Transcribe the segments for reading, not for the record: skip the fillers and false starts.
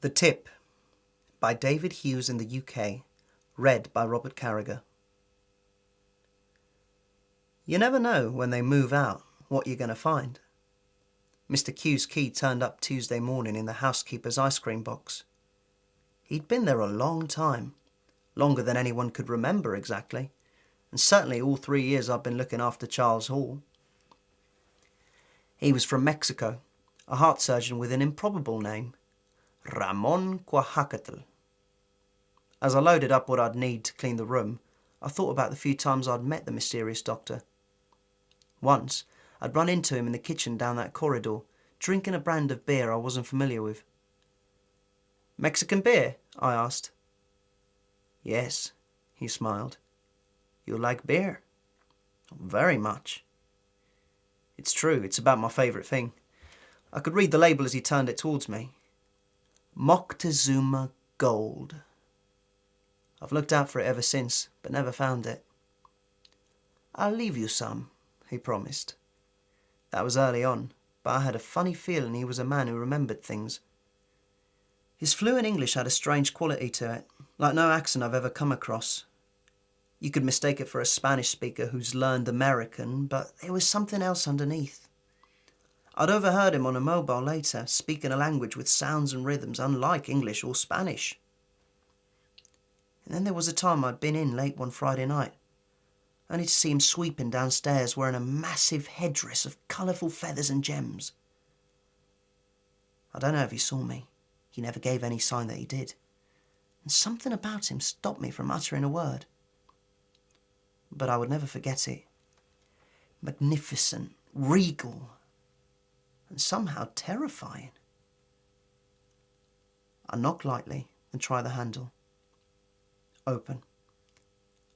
The Tip by David Hughes in the UK, read by Robert Carragher. You never know when they move out what you're going to find. Mr. Q's key turned up Tuesday morning in the housekeeper's ice cream box. He'd been there a long time, longer than anyone could remember exactly, and certainly all 3 years I'd been looking after Charles Hall. He was from Mexico, a heart surgeon with an improbable name, Ramon Cuajacatl. As I loaded up what I'd need to clean the room, I thought about the few times I'd met the mysterious doctor. Once, I'd run into him in the kitchen down that corridor, drinking a brand of beer I wasn't familiar with. "Mexican beer?" I asked. "Yes," he smiled. "You like beer?" "Very much." "It's true, it's about my favourite thing." I could read the label as he turned it towards me. Moctezuma Gold. I've looked out for it ever since, but never found it. "I'll leave you some," he promised. That was early on, but I had a funny feeling he was a man who remembered things. His fluent English had a strange quality to it, like no accent I've ever come across. You could mistake it for a Spanish speaker who's learned American, but there was something else underneath. I'd overheard him on a mobile later, speaking a language with sounds and rhythms unlike English or Spanish. And then there was a time I'd been in late one Friday night, only to see him sweeping downstairs wearing a massive headdress of colourful feathers and gems. I don't know if he saw me. He never gave any sign that he did. And something about him stopped me from uttering a word. But I would never forget it. Magnificent, regal, and somehow terrifying. I knock lightly and try the handle. Open.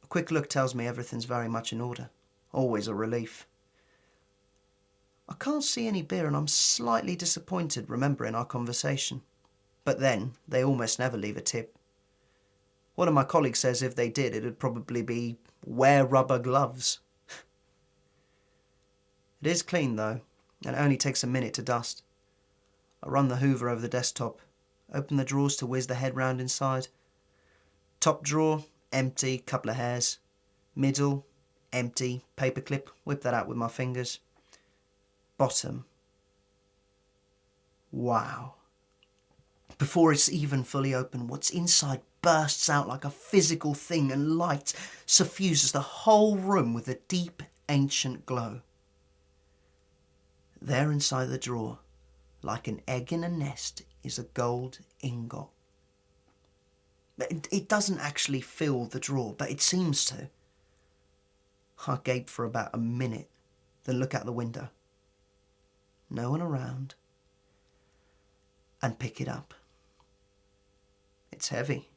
A quick look tells me everything's very much in order. Always a relief. I can't see any beer and I'm slightly disappointed remembering our conversation. But then, they almost never leave a tip. One of my colleagues says if they did, it'd probably be, "Wear rubber gloves." It is clean though, and it only takes a minute to dust. I run the hoover over the desktop, open the drawers to whiz the head round inside. Top drawer, empty, couple of hairs. Middle, empty, paperclip, whip that out with my fingers. Bottom. Wow. Before it's even fully open, what's inside bursts out like a physical thing and light suffuses the whole room with a deep, ancient glow. There inside the drawer, like an egg in a nest, is a gold ingot. It doesn't actually fill the drawer, but it seems to. I gape for about a minute, then look out the window. No one around. And pick it up. It's heavy.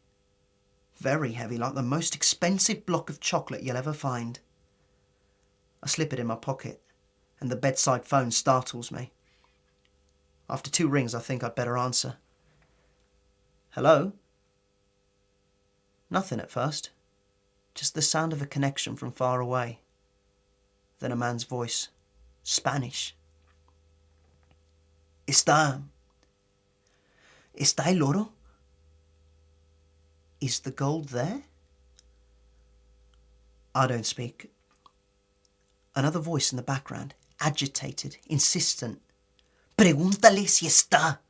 Very heavy, like the most expensive block of chocolate you'll ever find. I slip it in my pocket, and the bedside phone startles me. After 2 rings, I think I'd better answer. "Hello?" Nothing at first. Just the sound of a connection from far away. Then a man's voice. Spanish. ¿Está el oro? Is the gold there? I don't speak. Another voice in the background, agitated, insistent. "Pregúntale si está."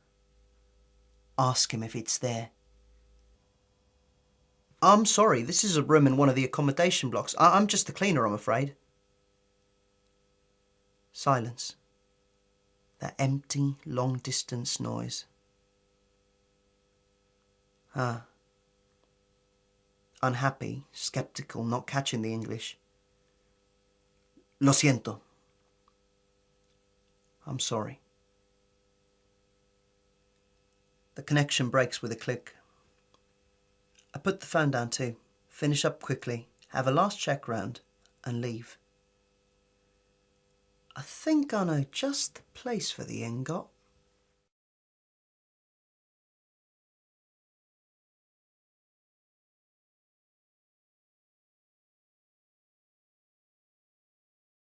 Ask him if it's there. "I'm sorry, this is a room in one of the accommodation blocks. I'm just the cleaner, I'm afraid." Silence. That empty, long-distance noise. Unhappy, sceptical, not catching the English. "Lo siento." I'm sorry. The connection breaks with a click. I put the phone down too, finish up quickly, have a last check round, and leave. I think I know just the place for the ingot.